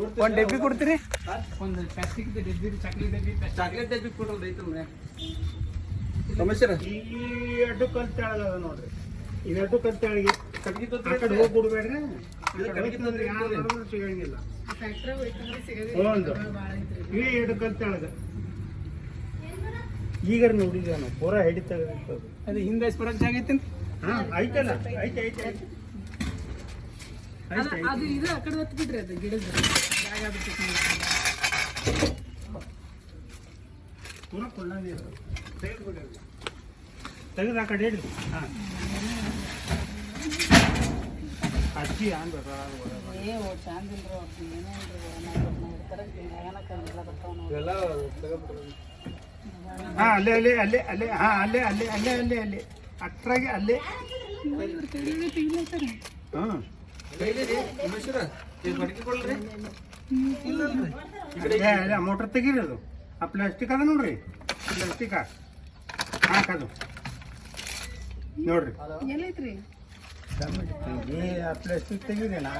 ಒಂದು ಡಬ್ಬಿ ಕೊಡ್ತೀರಿ? ಒಂದು ಪ್ಲಾಸ್ಟಿಕ್ ಡಬ್ಬಿ, ಚಾಕ್ಲೇಟ್ ಡಬ್ಬಿ ಕೊಡೋದು ರೈತರು ರಮೇಶ್ರ ಈ ಅಡ್ಡು ಕಲ್ ತೆಳಗ ಅದ ನೋಡ್ರಿ. ಇದೆರಡು ಕಲ್ ತೆಳಗೆ ಆ ಕಡೆ ಹೋಗಿ ಕೊಡ್ಬೇಡ್ರಿ. ಯಾರು ಸಿಗಂಗಿಲ್ಲ. ಈ ಎರಡು ಕಲ್ ತೆಳಗ ಈಗ ನೋಡಿದ್ವಿ ನಾವು ಪೂರಾ ಹೆಡಿ ತೆಗೆದು ಅದು ಹಿಂದೆ ಬರೋಕ್ಕೆ ಜಾಗ ಐತಿ? ಐತಲ್ಲ, ಐತೆ ಐತೆ ಐತೆ ಅದು ಇದು ಆ ಕಡೆ ಹೊತ್ತು ಬಿಡ್ರಿ, ಅದು ಗಿಡದ ಜಾಗ ಪೂರಾ ಕೊಳ್ಳಂಗೆ ತೆಗೆದು ಆ ಕಡೆ ಹೇಳಿ. ಹಾಂ ಅಜ್ಜಿ ಅನ್ಬೇಕು. ಹಾಂ ಅಲ್ಲೇ ಅಲ್ಲೇ ಅಲ್ಲೇ ಅಲ್ಲೇ ಹಾಂ ಅಲ್ಲೇ ಅಲ್ಲೇ ಅಲ್ಲೇ ಅಲ್ಲೇ ಅಲ್ಲೇ ಅಟ್ರಾಗೆ ಅಲ್ಲೇ. ಹಾಂ ಮೋಟ್ರ್ ತೆಗೀರಿ. ಅದು ಆ ಪ್ಲಾಸ್ಟಿಕ್ ಅದ ನೋಡ್ರಿ, ಪ್ಲಾಸ್ಟಿಕ್ ಹಾಕದು ನೋಡ್ರಿ. ಆ ಪ್ಲಾಸ್ಟಿಕ್ ತೆಗೀರೇನಾ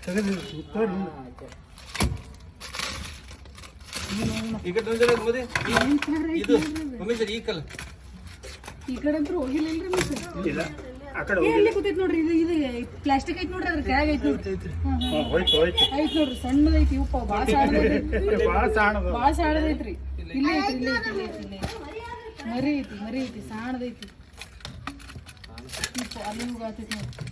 ತೆಗೆದು ತೋರಿ. ಈ ಕಡೆ ಮೋದಿ ಇದು ರಮೇಶ್ವರ್ ಈ ಕಲ್ ಈ ಕಡೆ ಅಂತೂ ಹೋಗಿಲ್ಲ ಇಲ್ಲ ಆ ಕಡೆ ಎಲ್ಲಿ ಕೂತೈತಿ ನೋಡ್ರಿ. ಇದು ಪ್ಲಾಸ್ಟಿಕ್ ಐತಿ ನೋಡ್ರಿ, ಅದ್ರ ಕೆಳಗೆ ಐತಿ ನೋಡ್ರಿ. ಹೋಯ್ತು ಹೋಯ್ತು ಐತಿ ನೋಡ್ರಿ, ಸಣ್ಣದೈತಿ. ಉಪ್ಪ ಭಾಳ ಭಾಳ ಸಾಣದು, ಭಾಳ ಸಾಣದೈತ್ರಿ. ಇಲ್ಲೇ ಐತಿ, ಇಲ್ಲೇ ಐತಿ, ಇಲ್ಲೇ ಐತಿ, ಇಲ್ಲೇ ಐತಿ. ಮರಿ ಐತಿ, ಮರಿ ಐತಿ, ಸಾಣದೈತಿ. ಅಲ್ಲಿ ಹೋಗತೈತಿ ನೋಡ್ರಿ.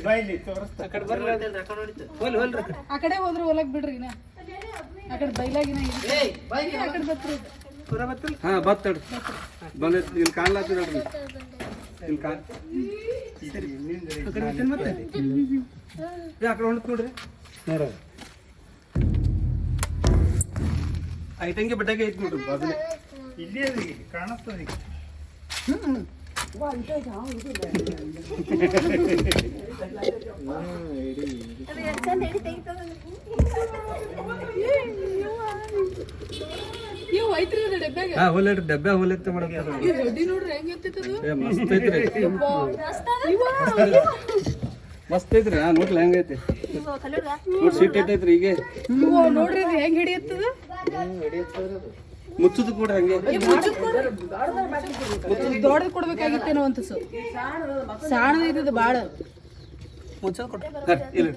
ಬೈಲಿ ತೋರಿಸ್ತಾ ಆ ಕಡೆ ಹೋದ್ರೆ ಹೊಲಕ್ ಬಿಡ್ರಿ. ಇನ್ನ ಆ ಕಡೆ ಬೈಲಾಗಿನ ಆ ಕಡೆ ಬತ್ರಿ. ಹಾಂ ಬತ್ತಡ್ರಿ ಬಂದೈತಿ. ಇಲ್ಲಿ ಕಾಣ್ಲಾತಿ ನೋಡ್ರಿ, ಇಲ್ಲಿ ಕಾಣ್ ಆ ಕಡೆ ಹೊಂಟ್ ನೋಡ್ರಿ. ನೋಡ ಐತಂಗಿ ಬಡ್ಡಾಗೆ ಐತಿ ನೋಡ್ರಿ ಬಾಜುನೆ. ಇಲ್ಲೇ ಕಾಣಿಸ್ತದೆ. ಇವು ಐತ್ರಿ ಅದು ಡಬ್ಬ್ಯಾಗ. ಹಾಂ ಹೊಲೈತ್ರಿ, ಡಬ್ಬೆ ಹೊಲೈತೆ ಮಾಡತ್ತಾರ. ಈ ರೊಟ್ಟಿ ನೋಡ್ರಿ ಹೆಂಗ್ ಇರ್ತೈತಿ ಅದು. ಮಸ್ತ್ ಐತ್ರಿ, ಮಸ್ತ್ ಐತ್ರಿ. ಹಾಂ ನೋಡ್ರಿ ಹೆಂಗೈತಿ ನೋಡಿ, ಸೀಟ್ ಐತೈತ್ರಿ. ಈಗ ನೋಡ್ರಿ ಇದು ಹೆಂಗ್ ಹಿಡಿಯತ್ತದ. ಮುಚ್ಚುದು ಕೂಡ ಹಂಗೆ ದೊಡ್ಡದು ಕೊಡ್ಬೇಕಾಗಿತ್ತೇನೋ ಅಂತ ಸಾಣದೈತದ ಬಾಳ. ಮುಚ್ಚುದು ಕೊಡ ಇಲ್ಲ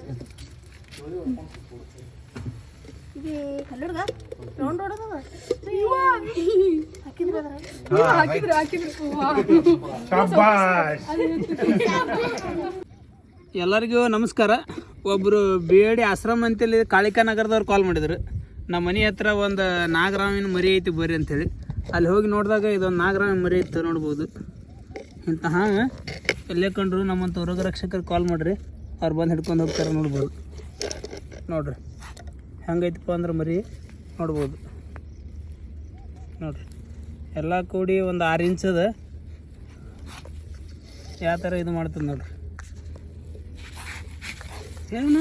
ಎಲ್ಲರಿಗೂ ನಮಸ್ಕಾರ. ಒಬ್ಬರು ಬೇಡಿ ಆಶ್ರಮ ಅಂತೇಳಿ ಕಾಳಿಕಾ ನಗರದವ್ರು ಕಾಲ್ ಮಾಡಿದ್ರು. ನಮ್ಮ ಮನೆ ಹತ್ರ ಒಂದು ನಾಗರಾಮಿನ ಮರಿ ಐತಿ ಬರ್ರಿ ಅಂಥೇಳಿ. ಅಲ್ಲಿ ಹೋಗಿ ನೋಡಿದಾಗ ಇದೊಂದು ನಾಗರಾಮಿನ ಮರಿ ಐತೆ ನೋಡ್ಬೋದು. ಇಂತಹ ಎಲ್ಲೇ ಕಂಡ್ರು ನಮ್ಮಂಥ ರೋಗ ರಕ್ಷಕರು ಕಾಲ್ ಮಾಡಿರಿ, ಅವ್ರು ಬಂದು ಹಿಡ್ಕೊಂಡು ಹೋಗ್ತಾರೆ. ನೋಡ್ಬೋದು ನೋಡ್ರಿ ಹೆಂಗೈತಪ್ಪ ಅಂದ್ರೆ ಮರಿ ನೋಡ್ಬೋದು. ನೋಡ್ರಿ ಎಲ್ಲ ಕೂಡಿ ಒಂದು 6 ಇಂಚದ ಯಾವ ಥರ ಇದು ಮಾಡ್ತದೆ ನೋಡ್ರಿ. ಏನು